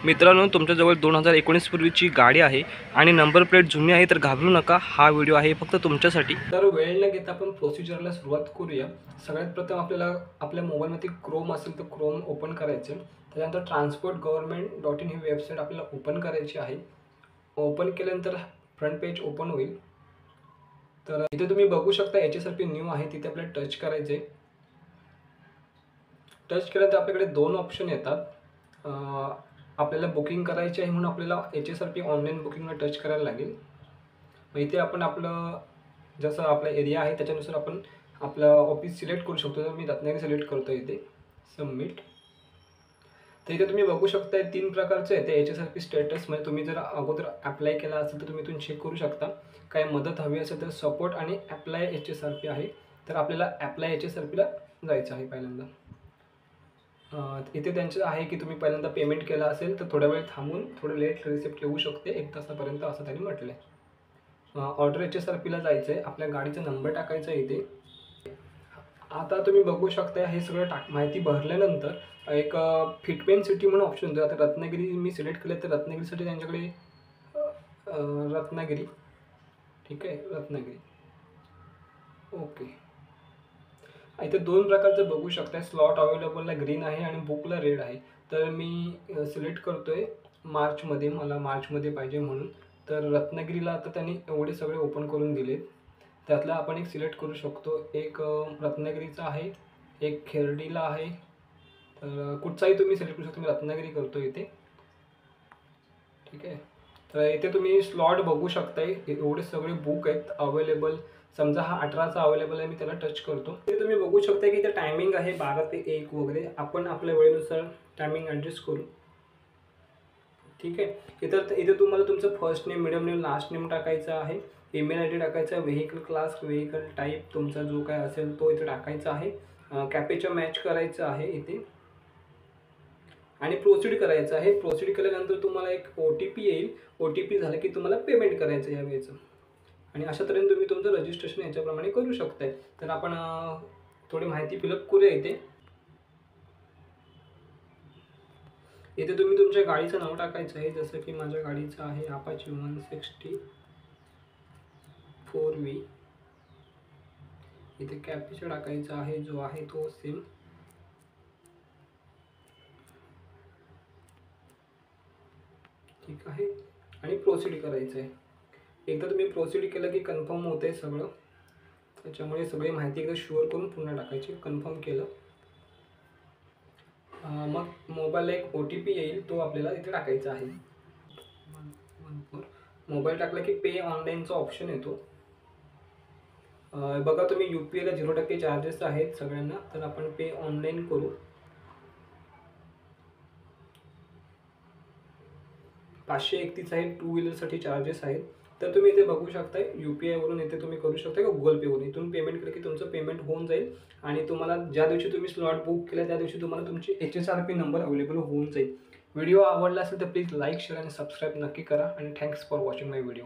मित्रांनो, तुमच्याजवळ 2019 पूर्वीची गाडी आहे आणि नंबर प्लेट जुनी आहे तर घाबरू नका. हा व्हिडिओ आहे फक्त तुमच्यासाठी. तर वेळ न घेता आपण प्रोसिजरला सुरुवात करूया. सगळ्यात प्रथम आपल्याला आपल्या मोबाईलमध्ये क्रोम असेल तर क्रोम ओपन करायचं. त्याच्यानंतर transport.government.in ही वेबसाईट आपल्याला ओपन करायची आहे. ओपन केल्यानंतर फ्रंट पेज ओपन होईल. तर इथे तुम्ही बघू शकता HSRP न्यू आहे, तिथे आपल्याला टच करायचे. टच केल्यानंतर आपल्याकडे दोन ऑप्शन येतात. आपल्याला बुकिंग करायची आहे म्हणून आपल्याला HSRP ऑनलाईन बुकिंगला टच करायला लागेल. मग इथे आपण आपलं जसं आपला एरिया आहे त्याच्यानुसार आपण आपलं ऑफिस सिलेक्ट करू शकतो. तर मी रत्नागिरी सिलेक्ट करतो इथे सबमिट. तर इथे तुम्ही बघू शकता 3 प्रकारचे आहे ते HSRP स्टेटस. म्हणजे तुम्ही जर अगोदर अप्लाय केला असेल तर तुम्ही इथून चेक करू शकता. काय मदत हवी असेल तर सपोर्ट आणि अप्लाय HSRP आहे. तर आपल्याला अप्लाय HSRPला जायचं आहे पहिल्यांदा. इथे त्यांचं आहे की तुम्ही पहिल्यांदा पेमेंट केला असेल तर थोड्या वेळ थांबून थोडं लेट रिसिप्ट येऊ शकते 1 तासापर्यंत असं त्यांनी म्हटलं आहे. ऑर्डर HSRPला जायचं आहे. आपल्या गाडीचा नंबर टाकायचा आहे इथे. आता तुम्ही बघू शकता हे सगळं माहिती भरल्यानंतर एक फिटमेंट सिटी म्हणून ऑप्शन येतो. आता रत्नागिरी मी सिलेक्ट केलं तर रत्नागिरीसाठी त्यांच्याकडे रत्नागिरी, ठीक आहे, रत्नागिरी ओके. इथे 2 प्रकारचं बघू शकता. स्लॉट अवेलेबलला ग्रीन आहे आणि बुकला रेड आहे. तर मी सिलेक्ट करतोय मार्चमध्ये, मला मार्चमध्ये पाहिजे म्हणून. तर रत्नागिरीला आता त्यांनी एवढे सगळे ओपन करून दिलेत. त्यातला आपण एक सिलेक्ट करू शकतो. एक रत्नागिरीचा आहे, एक खेर्डीला आहे. तर कुठचाही तुम्ही सिलेक्ट करू शकता. मी रत्नागिरी करतो इथे, ठीक आहे. तर इथे तुम्ही स्लॉट बघू शकताय. एवढे सगळे बुक आहेत अवेलेबल. समजा हा 18चा अवेलेबल आहे, मी त्याला टच करतो. इथे तुम्ही बघू शकता की इथे टायमिंग आहे 12 ते 1 वगैरे. आपण आपल्या वेळेनुसार टायमिंग ॲडजस्ट करू, ठीक आहे. इथे तुम्हाला तुमचं first name, medium name, last name टाकायचं आहे. ईमेल ID टाकायचा आहे. व्हेकल क्लास, व्हेकल टाईप तुमचा जो काय असेल तो इथे टाकायचा आहे. कॅपेचा मॅच करायचं आहे इथे आणि प्रोसीड करायचं आहे. प्रोसीड केल्यानंतर तुम्हाला एक OTP येईल. OTP झालं की तुम्हाला पेमेंट करायचं आहे यावेळेचं. आणि अशा तऱ्हेने तुम्ही तुमचं रजिस्ट्रेशन याच्याप्रमाणे करू शकताय. तर आपण थोडी माहिती फिलअप करूया इथे. इथे तुम्ही तुमच्या गाडीचं नाव टाकायचं आहे. जसं की माझ्या गाडीचं आहे अपाचे 160 4V. इथे कॅपेचा टाकायचा आहे जो आहे तो सेम, ठीक आहे. आणि प्रोसीड करायचं आहे. एकदा तुम्ही प्रोसीड केलं की कन्फर्म होतं आहे सगळं. त्याच्यामुळे सगळी माहिती एकदा शुअर करून पुन्हा टाकायची. कन्फर्म केलं मग मोबाईलला एक OTP येईल, तो आपल्याला इथे टाकायचा आहे. मोबाईल टाकला की पे ऑनलाईनचा ऑप्शन येतो. बघा तुम्ही UPIला 0% चार्जेस आहेत सगळ्यांना. तर आपण पे ऑनलाईन करू. 531 आहे. 2 व्हीलरसाठी चार्जेस आहेत. तर तुम्ही इथे बघू शकता UPI वरून इथे तुम्ही करू शकता किंवा Google Pe वरून. इथून पेमेंट केलं की तुमचं पेमेंट होऊन जाईल आणि तुम्हाला ज्या दिवशी तुम्ही स्लॉट बुक केला त्या दिवशी तुम्हाला तुमची HSRP नंबर अवेलेबल होऊन जाईल. व्हिडिओ आवडला असेल तर प्लीज लाईक, शेअर आणि सबस्क्राईब नक्की करा आणि thanks for watching my video.